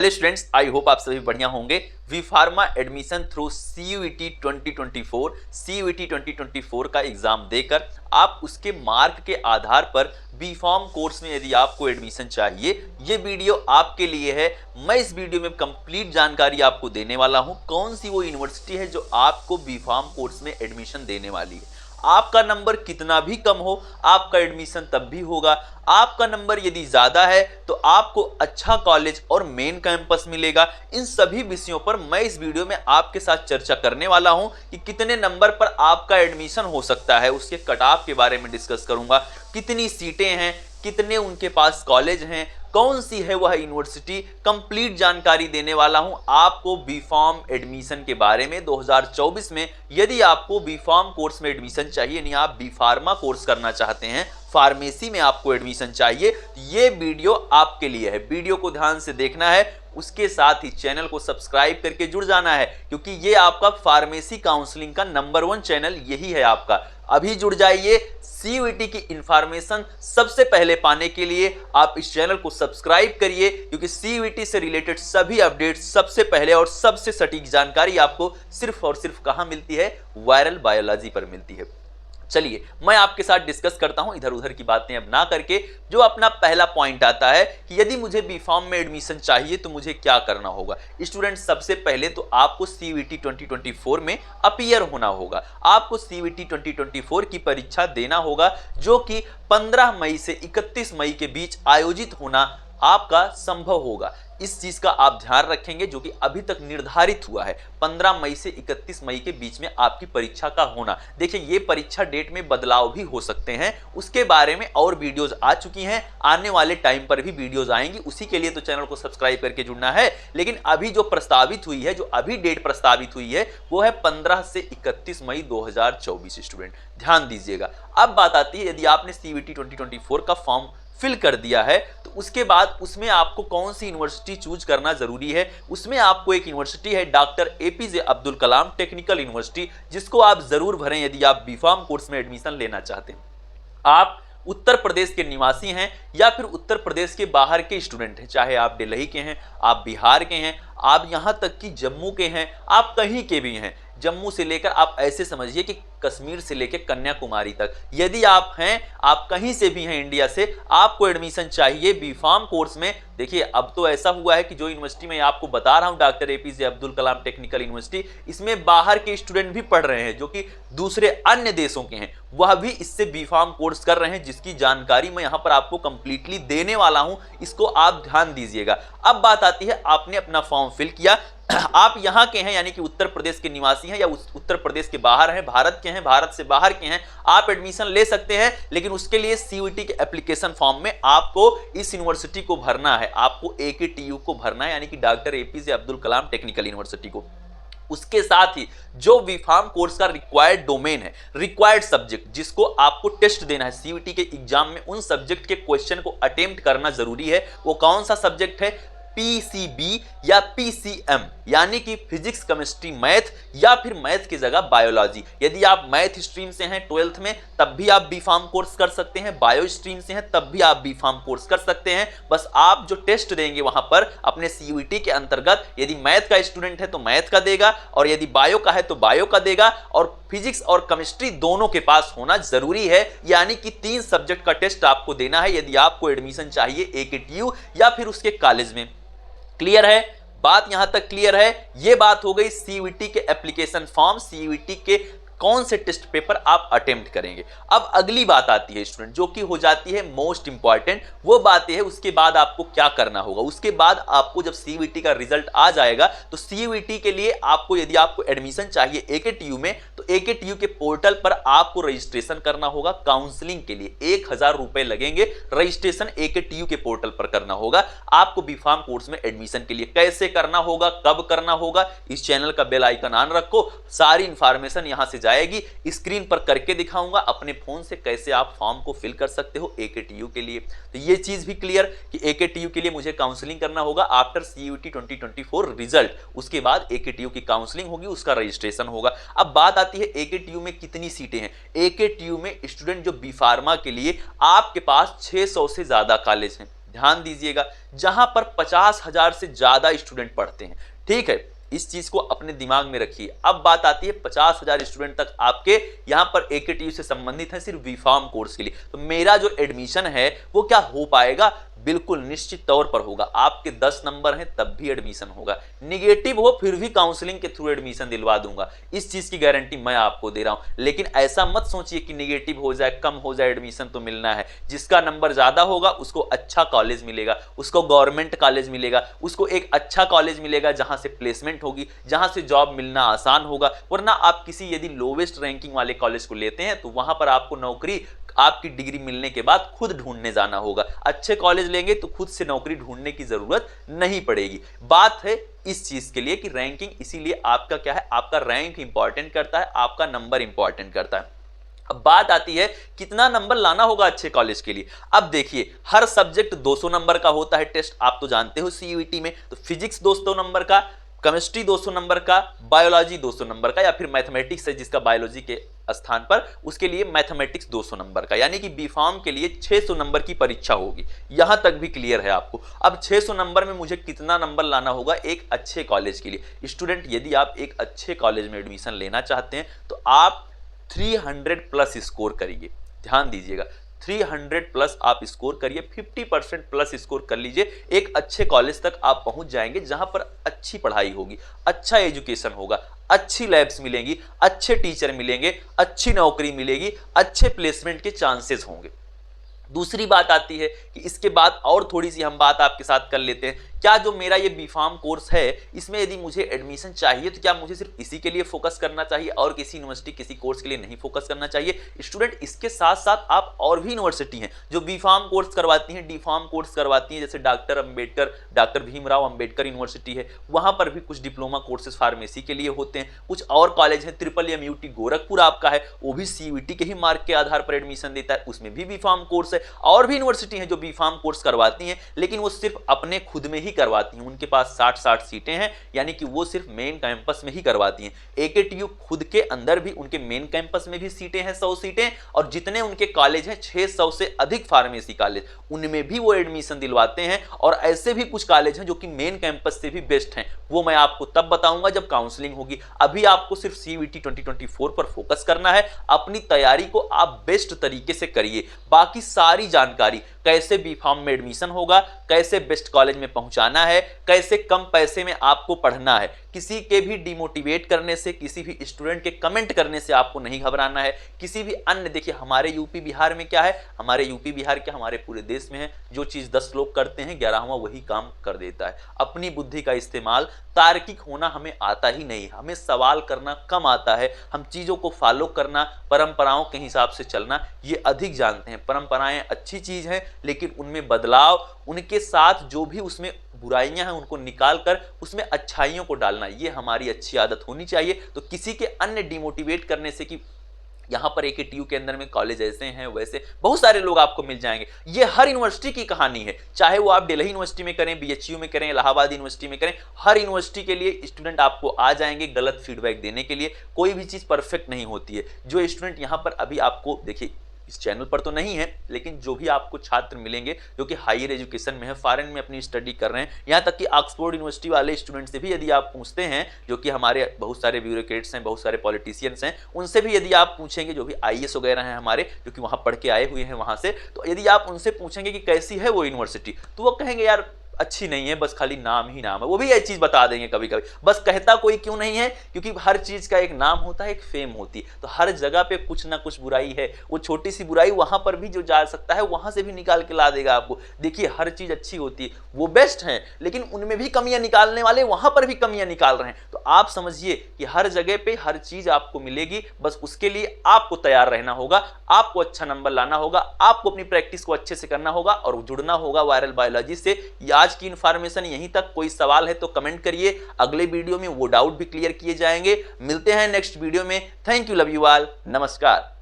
Hello students, I hope आप सभी बढ़िया होंगे। We pharma admission through CUET 2024 CUET 2024 का एग्जाम देकर आप उसके मार्क के आधार पर बी फार्म कोर्स में यदि आपको एडमिशन चाहिए, ये वीडियो आपके लिए है। मैं इस वीडियो में कंप्लीट जानकारी आपको देने वाला हूं, कौन सी वो यूनिवर्सिटी है जो आपको बी फार्म कोर्स में एडमिशन देने वाली है। आपका नंबर कितना भी कम हो, आपका एडमिशन तब भी होगा। आपका नंबर यदि ज्यादा है तो आपको अच्छा कॉलेज और मेन कैंपस मिलेगा। इन सभी विषयों पर मैं इस वीडियो में आपके साथ चर्चा करने वाला हूं कि कितने नंबर पर आपका एडमिशन हो सकता है, उसके कट ऑफ के बारे में डिस्कस करूंगा, कितनी सीटें हैं, कितने उनके पास कॉलेज हैं, कौन सी है वह यूनिवर्सिटी, कंप्लीट जानकारी देने वाला हूं आपको बी फार्म एडमिशन के बारे में। 2024 में यदि आपको बी फार्म कोर्स में एडमिशन चाहिए, यानी आप बी फार्मा कोर्स करना चाहते हैं, फार्मेसी में आपको एडमिशन चाहिए, तो ये वीडियो आपके लिए है। वीडियो को ध्यान से देखना है, उसके साथ ही चैनल को सब्सक्राइब करके जुड़ जाना है, क्योंकि ये आपका फार्मेसी काउंसलिंग का नंबर 1 चैनल यही है आपका। अभी जुड़ जाइए। CUET की इंफॉर्मेशन सबसे पहले पाने के लिए आप इस चैनल को सब्सक्राइब करिए, क्योंकि CUET से रिलेटेड सभी अपडेट्स सबसे पहले और सबसे सटीक जानकारी आपको सिर्फ और सिर्फ कहां मिलती है? वायरल बायोलॉजी पर मिलती है। चलिए मैं आपके साथ डिस्कस करता हूं, इधर उधर की बातें अब ना करके। जो अपना पहला पॉइंट आता है कि यदि मुझे बी फार्म में एडमिशन चाहिए तो मुझे क्या करना होगा। स्टूडेंट, सबसे पहले तो आपको CUET 2024 में अपीयर होना होगा। आपको CUET 2024 की परीक्षा देना होगा, जो कि 15 मई से 31 मई के बीच आयोजित होना आपका संभव होगा। इस चीज का आप ध्यान रखेंगे, जो कि अभी तक निर्धारित हुआ है 15 मई से 31 मई के बीच में आपकी परीक्षा का होना। देखिए, ये परीक्षा डेट में बदलाव भी हो सकते हैं, उसके बारे में और वीडियोस आ चुकी हैं, आने वाले टाइम पर भी वीडियोस आएंगी। उसी के लिए तो चैनल को सब्सक्राइब करके जुड़ना है। लेकिन अभी जो प्रस्तावित हुई है, जो अभी डेट प्रस्तावित हुई है, वो है 15 से 31 मई 2024। स्टूडेंट ध्यान दीजिएगा। अब बात आती है, यदि आपने CUET 2024 का फॉर्म फिल कर दिया है तो उसके बाद उसमें आपको कौन सी यूनिवर्सिटी चूज करना जरूरी है। उसमें आपको एक यूनिवर्सिटी है doctor APJ Abdul Kalam technical university, जिसको आप जरूर भरें यदि आप बी फार्म कोर्स में एडमिशन लेना चाहते हैं। आप उत्तर प्रदेश के निवासी हैं या फिर उत्तर प्रदेश के बाहर के स्टूडेंट हैं, चाहे आप दिल्ली के हैं, आप बिहार के हैं, आप यहां तक कि जम्मू के हैं, आप कहीं के भी हैं, जम्मू से लेकर आप ऐसे समझिए कि कश्मीर से लेकर कन्याकुमारी तक, यदि आप हैं, आप कहीं से भी हैं इंडिया से, आपको एडमिशन चाहिए बी फार्म कोर्स में। देखिए, अब तो ऐसा हुआ है कि जो यूनिवर्सिटी मैं आपको बता रहा हूं doctor APJ Abdul Kalam technical university, इसमें बाहर के स्टूडेंट भी पढ़ रहे हैं, जो कि दूसरे अन्य देशों के हैं, वह भी इससे बी फार्म कोर्स कर रहे हैं, जिसकी जानकारी मैं यहां पर आपको कंप्लीटली देने वाला हूं। इसको आप ध्यान दीजिएगा। अब बात आती है, आपने अपना फॉर्म फिल किया, आप यहां के हैं, यानी कि उत्तर प्रदेश के निवासी हैं या उत्तर प्रदेश के बाहर हैं, भारत के हैं, भारत से बाहर के हैं, आप एडमिशन ले सकते हैं। लेकिन उसके लिए CUET के एप्लीकेशन फॉर्म में आपको इस यूनिवर्सिटी को भरना है, आपको AKTU को भरना है, यानी कि doctor APJ Abdul Kalam technical university को। उसके साथ ही जो बी फार्म कोर्स का रिक्वायर्ड डोमेन है, रिक्वायर्ड सब्जेक्ट, जिसको आपको टेस्ट देना है CUET के एग्जाम में, उन सब्जेक्ट के क्वेश्चन को अटेम्प्ट करना जरूरी है। वो कौन सा सब्जेक्ट है? PCB या PCM, यानी कि फिजिक्स, केमिस्ट्री, मैथ, या फिर मैथ की जगह बायोलॉजी। यदि आप मैथ स्ट्रीम से हैं 12th में, तब भी आप बी फार्म कोर्स कर सकते हैं। बायो स्ट्रीम से हैं तब भी आप बी फार्म कोर्स कर सकते हैं। बस आप जो टेस्ट देंगे वहां पर अपने CUET के अंतर्गत, यदि मैथ का स्टूडेंट है तो मैथ का देगा, और यदि बायो का है तो बायो का देगा, और फिजिक्स और केमिस्ट्री दोनों के पास होना जरूरी है। यानी कि 3 सब्जेक्ट का टेस्ट आपको देना है यदि आपको एडमिशन चाहिए AKTU या फिर उसके कॉलेज में। क्लियर है? बात यहां तक क्लियर है? यह बात हो गई CUET के एप्लीकेशन फॉर्म, CUET के कौन से टेस्ट पेपर आप अटेम्प्ट करेंगे। अब अगली बात आती है स्टूडेंट, जो कि हो जाती है मोस्ट इंपॉर्टेंट। वो बात है उसके बाद आपको क्या करना होगा। उसके बाद आपको जब CUET का रिजल्ट आ जाएगा तो CUET के लिए आपको, यदि आपको एडमिशन चाहिए AKTU में, तो AKTU के पोर्टल पर आपको रजिस्ट्रेशन करना होगा काउंसलिंग के लिए। 1000 रुपए लगेंगे, रजिस्ट्रेशन AKTU के पोर्टल पर करना होगा। आपको बी फार्म कोर्स में एडमिशन के लिए कैसे करना होगा, कब करना होगा, इस चैनल का बेल आइकन ऑन रखो, सारी इंफॉर्मेशन यहां से जाएगी। स्क्रीन पर करके दिखाऊंगा अपने फोन से कैसे आप फॉर्म को फिल कर सकते हो AKTU के लिए। तो ये चीज भी क्लियर कि AKTU के लिए मुझे काउंसलिंग करना होगा आफ्टर CUET 2024 रिजल्ट। उसके बाद AKTU की काउंसलिंग होगी, उसका रजिस्ट्रेशन होगा। अब बात आती है AKTU में कितनी सीटें हैं। AKTU में स्टूडेंट जो बी फार्मा के लिए आपके पास 600 से ज्यादा कॉलेज हैं। ध्यान दीजिएगा, जहां पर 50,000 से ज्यादा स्टूडेंट पढ़ते हैं। ठीक है, इस चीज को अपने दिमाग में रखिए। अब बात आती है 50,000 स्टूडेंट तक आपके यहां पर AKTU से संबंधित है सिर्फ बीफार्म कोर्स के लिए, तो मेरा जो एडमिशन है वो क्या हो पाएगा? बिल्कुल निश्चित तौर पर होगा। आपके 10 नंबर हैं तब भी एडमिशन होगा, निगेटिव हो फिर भी काउंसलिंग के थ्रू एडमिशन दिलवा दूंगा, इस चीज की गारंटी मैं आपको दे रहा हूं। लेकिन ऐसा मत सोचिए कि निगेटिव हो जाए, कम हो जाए, एडमिशन तो मिलना है। जिसका नंबर ज्यादा होगा उसको अच्छा कॉलेज मिलेगा, उसको गवर्नमेंट कॉलेज मिलेगा, उसको एक अच्छा कॉलेज मिलेगा जहां से प्लेसमेंट होगी, जहां से जॉब मिलना आसान होगा। वरना आप किसी यदि लोवेस्ट रैंकिंग वाले कॉलेज को लेते हैं तो वहां पर आपको नौकरी आपकी डिग्री मिलने के बाद खुद ढूंढने जाना होगा। अच्छे कॉलेज लेंगे तो खुद से नौकरी ढूंढने की जरूरत नहीं पड़ेगी। बात है इस चीज के लिए कि रैंकिंग, इसीलिए आपका क्या है, आपका रैंक इंपॉर्टेंट करता है, आपका नंबर इंपॉर्टेंट करता है। अब बात आती है कितना नंबर लाना होगा अच्छे कॉलेज के लिए। अब देखिए, हर सब्जेक्ट 200 नंबर का होता है टेस्ट, आप तो जानते हो CUET में। तो फिजिक्स 200 नंबर का, केमिस्ट्री 200 नंबर का, बायोलॉजी 200 नंबर का, या फिर मैथमेटिक्स है जिसका बायोलॉजी के स्थान पर, उसके लिए मैथमेटिक्स 200 नंबर का। यानी कि बीफार्म के लिए 600 नंबर की परीक्षा होगी। यहां तक भी क्लियर है आपको। अब 600 नंबर में मुझे कितना नंबर लाना होगा एक अच्छे कॉलेज के लिए? स्टूडेंट, यदि आप एक अच्छे कॉलेज में एडमिशन लेना चाहते हैं तो आप 300 प्लस स्कोर करिए। ध्यान दीजिएगा, 300 प्लस आप स्कोर करिए, 50% प्लस स्कोर कर लीजिए। एक अच्छे कॉलेज तक आप पहुंच जाएंगे जहां पर अच्छी पढ़ाई होगी, अच्छा एजुकेशन होगा, अच्छी लैब्स मिलेंगी, अच्छे टीचर मिलेंगे, अच्छी नौकरी मिलेगी, अच्छे प्लेसमेंट के चांसेस होंगे। दूसरी बात आती है कि इसके बाद और थोड़ी सी हम बात आपके साथ कर लेते हैं। क्या जो मेरा ये बीफार्म कोर्स है, इसमें यदि मुझे एडमिशन चाहिए तो क्या मुझे सिर्फ इसी के लिए फोकस करना चाहिए और किसी यूनिवर्सिटी किसी कोर्स के लिए नहीं फोकस करना चाहिए? स्टूडेंट, इसके साथ साथ आप और भी यूनिवर्सिटी हैं जो बीफार्म कोर्स करवाती हैं, डीफार्म कोर्स करवाती हैं। जैसे डॉक्टर भीमराव अंबेडकर यूनिवर्सिटी है, वहां पर भी कुछ डिप्लोमा कोर्सेज फार्मेसी के लिए होते हैं। कुछ और कॉलेज हैं, MMUT गोरखपुर आपका है, वो भी CUET के ही मार्क के आधार पर एडमिशन देता है, उसमें भी बीफार्म कोर्स है। और भी यूनिवर्सिटी हैं जो बीफार्म कोर्स करवाती हैं, लेकिन वो सिर्फ अपने खुद में ही करवाती हैं। उनके पास 60-60 सीटें हैं, यानी कि वो सिर्फ मेन कैंपस में ही करवाती हैं। AKTU खुद के अंदर भी उनके मेन कैंपस में भी सीटें हैं, 100 सीटें, और जितने उनके कॉलेज हैं 600 से अधिक फार्मेसी कॉलेज, उनमें भी वो एडमिशन दिलवाते हैं। और ऐसे भी कुछ कॉलेज हैं जो कि मेन कैंपस से भी बेस्ट हैं, वो मैं आपको तब बताऊंगा जब काउंसलिंग होगी। अभी आपको सिर्फ CUET 2024 पर फोकस करना है। अपनी तैयारी को आप बेस्ट तरीके से करिए। बाकी सारी जानकारी, कैसे बीफार्म में एडमिशन होगा, कैसे बेस्ट कॉलेज में पहुंचाना है, कैसे कम पैसे में आपको पढ़ना है, किसी के भी डिमोटिवेट करने से, किसी भी स्टूडेंट के कमेंट करने से आपको नहीं घबराना है। किसी भी अन्य, देखिए हमारे यूपी बिहार में क्या है, हमारे यूपी बिहार क्या हमारे पूरे देश में है, जो चीज 10 लोग करते हैं 11वां वही काम कर देता है। अपनी बुद्धि का इस्तेमाल, तार्किक होना हमें आता ही नहीं, हमें सवाल करना कम आता है। हम चीजों को फॉलो करना, परंपराओं के हिसाब से चलना ये अधिक जानते हैं। परंपराएं अच्छी चीज है, लेकिन उनमें बदलाव, उनके साथ जो भी उसमें बुराइयां हैं उनको निकाल कर उसमें अच्छाइयों को डालना, ये हमारी अच्छी आदत होनी चाहिए। तो किसी के अन्य डिमोटिवेट करने से कि यहाँ पर AKTU के अंदर में कॉलेज ऐसे हैं वैसे, बहुत सारे लोग आपको मिल जाएंगे। ये हर यूनिवर्सिटी की कहानी है, चाहे वो आप दिल्ली यूनिवर्सिटी में करें, BHU में करें, इलाहाबाद यूनिवर्सिटी में करें, हर यूनिवर्सिटी के लिए स्टूडेंट आपको आ जाएंगे गलत फीडबैक देने के लिए। कोई भी चीज़ परफेक्ट नहीं होती है। जो स्टूडेंट यहाँ पर अभी आपको, देखिए इस चैनल पर तो नहीं है, लेकिन जो भी आपको छात्र मिलेंगे जो कि हायर एजुकेशन में है, फॉरेन में अपनी स्टडी कर रहे हैं, यहाँ तक कि ऑक्सफोर्ड यूनिवर्सिटी वाले स्टूडेंट से भी यदि आप पूछते हैं, जो कि हमारे बहुत सारे ब्यूरोक्रेट्स हैं, बहुत सारे पॉलिटिशियंस हैं, उनसे भी यदि आप पूछेंगे, जो भी IAS वगैरह हैं हमारे, जो कि वहाँ पढ़ के आए हुए हैं वहाँ से, तो यदि आप उनसे पूछेंगे कि कैसी है वो यूनिवर्सिटी, तो वो कहेंगे यार अच्छी नहीं है, बस खाली नाम ही नाम है। वो भी ये चीज बता देंगे कभी कभी, बस कहता कोई क्यों नहीं है, क्योंकि हर चीज का एक नाम होता है, एक फेम होती है। तो हर जगह पे कुछ ना कुछ बुराई है, वो छोटी सी बुराई वहां पर भी जो जा सकता है वहां से भी निकाल के ला देगा आपको। देखिए हर चीज अच्छी होती है, वो बेस्ट है, लेकिन उनमें भी कमियां निकालने वाले वहां पर भी कमियां निकाल रहे हैं। तो आप समझिए कि हर जगह पे हर चीज आपको मिलेगी, बस उसके लिए आपको तैयार रहना होगा, आपको अच्छा नंबर लाना होगा, आपको अपनी प्रैक्टिस को अच्छे से करना होगा और जुड़ना होगा वायरल बायोलॉजी से। आज की इंफॉर्मेशन यहीं तक। कोई सवाल है तो कमेंट करिए, अगले वीडियो में वो डाउट भी क्लियर किए जाएंगे। मिलते हैं नेक्स्ट वीडियो में। Thank you, love you all, नमस्कार।